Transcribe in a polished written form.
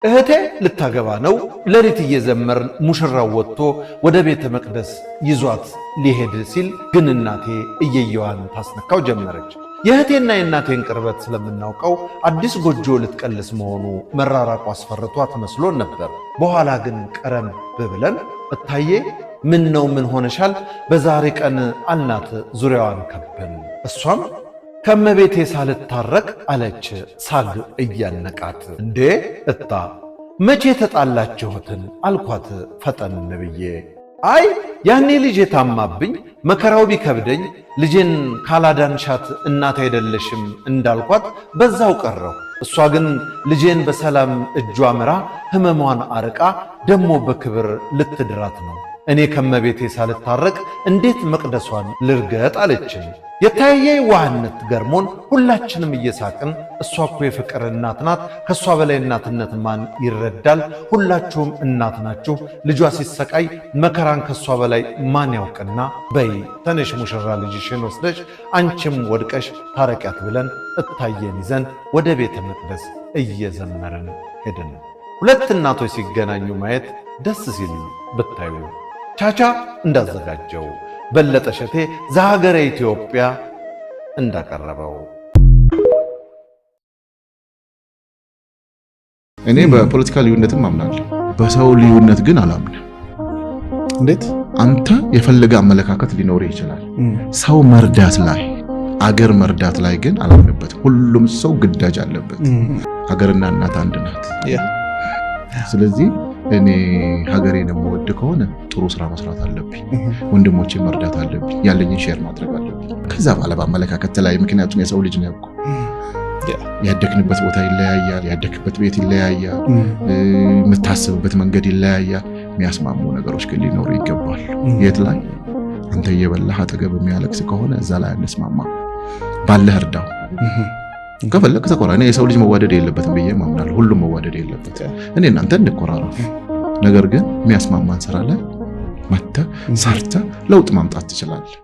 እህቴ ልታገባ ነው። ለሊት እየዘመርን ሙሽራው ወጥቶ ወደ ቤተ መቅደስ ይዟት ሊሄድ ሲል ግን እናቴ እየየዋን ታስነካው ጀመረች። የእህቴና የእናቴን ቅርበት ስለምናውቀው አዲስ ጎጆ ልትቀልስ መሆኑ መራራቁ አስፈርቷት መስሎን ነበር። በኋላ ግን ቀረም ብለን እታዬ ምን ነው ምን ሆነሻል? በዛሬ ቀን አልናት ዙሪያዋን ከበን። እሷም ከመቤቴ ሳልታረቅ አለች ሳግ እያነቃት። እንዴ እታ መቼ ተጣላችሁትን አልኳት ፈጠን ብዬ። አይ ያኔ ልጄ ታማብኝ መከራው ቢከብደኝ ልጄን ካላዳንሻት እናት አይደለሽም እንዳልኳት በዛው ቀረው። እሷ ግን ልጄን በሰላም እጇ ምራ ህመሟን አርቃ ደሞ በክብር ልትድራት ነው። እኔ ከመቤቴ ሳልታረቅ እንዴት መቅደሷን ልርገጥ አለችኝ። የታየ ዋህነት ገርሞን ሁላችንም እየሳቅን እሷ እኮ የፍቅር እናት ናት፣ ከሷ በላይ እናትነት ማን ይረዳል? ሁላችሁም እናት ናችሁ። ልጇ ሲሰቃይ መከራን ከሷ በላይ ማን ያውቅና? በይ ተነሽ ሙሽራ ልጅሽን ወስደሽ አንቺም ወድቀሽ ታረቂያት ብለን እታየን ይዘን ወደ ቤተ መቅደስ እየዘመርን ሄድን። ሁለት እናቶች ሲገናኙ ማየት ደስ ሲል ብታዩ። ቻቻ እንዳዘጋጀው በለጠ ሸቴ ዘሀገረ ኢትዮጵያ እንዳቀረበው። እኔ በፖለቲካ ልዩነትም አምናለሁ፣ በሰው ልዩነት ግን አላምንም። እንዴት? አንተ የፈለገ አመለካከት ሊኖር ይችላል። ሰው መርዳት ላይ አገር መርዳት ላይ ግን አላምንበት። ሁሉም ሰው ግዳጅ አለበት። ሀገርና እናት አንድ ናት። ስለዚህ እኔ ሀገሬን የምወድ ከሆነ ጥሩ ስራ መስራት አለብኝ፣ ወንድሞቼን መርዳት አለብኝ፣ ያለኝን ሼር ማድረግ አለብኝ። ከዛ በኋላ በአመለካከት ላይ ምክንያቱም የሰው ልጅ ነው እኮ ያደግንበት ቦታ ይለያያል፣ ያደግበት ቤት ይለያያል፣ የምታስብበት መንገድ ይለያያል። የሚያስማሙ ነገሮች ግን ሊኖሩ ይገባል። የት ላይ አንተ እየበላህ አጠገብ የሚያለቅስ ከሆነ እዛ ላይ አንስማማ። ባለህ እርዳው። ከፈለክ ተቆራ። እኔ የሰው ልጅ መዋደድ የለበትም ብዬ ማምናለሁ። ሁሉም መዋደድ የለበትም። እኔ እናንተ እንቆራረፍ፣ ነገር ግን የሚያስማማን ስራ ላይ መተህ ሰርተህ ለውጥ ማምጣት ትችላለህ።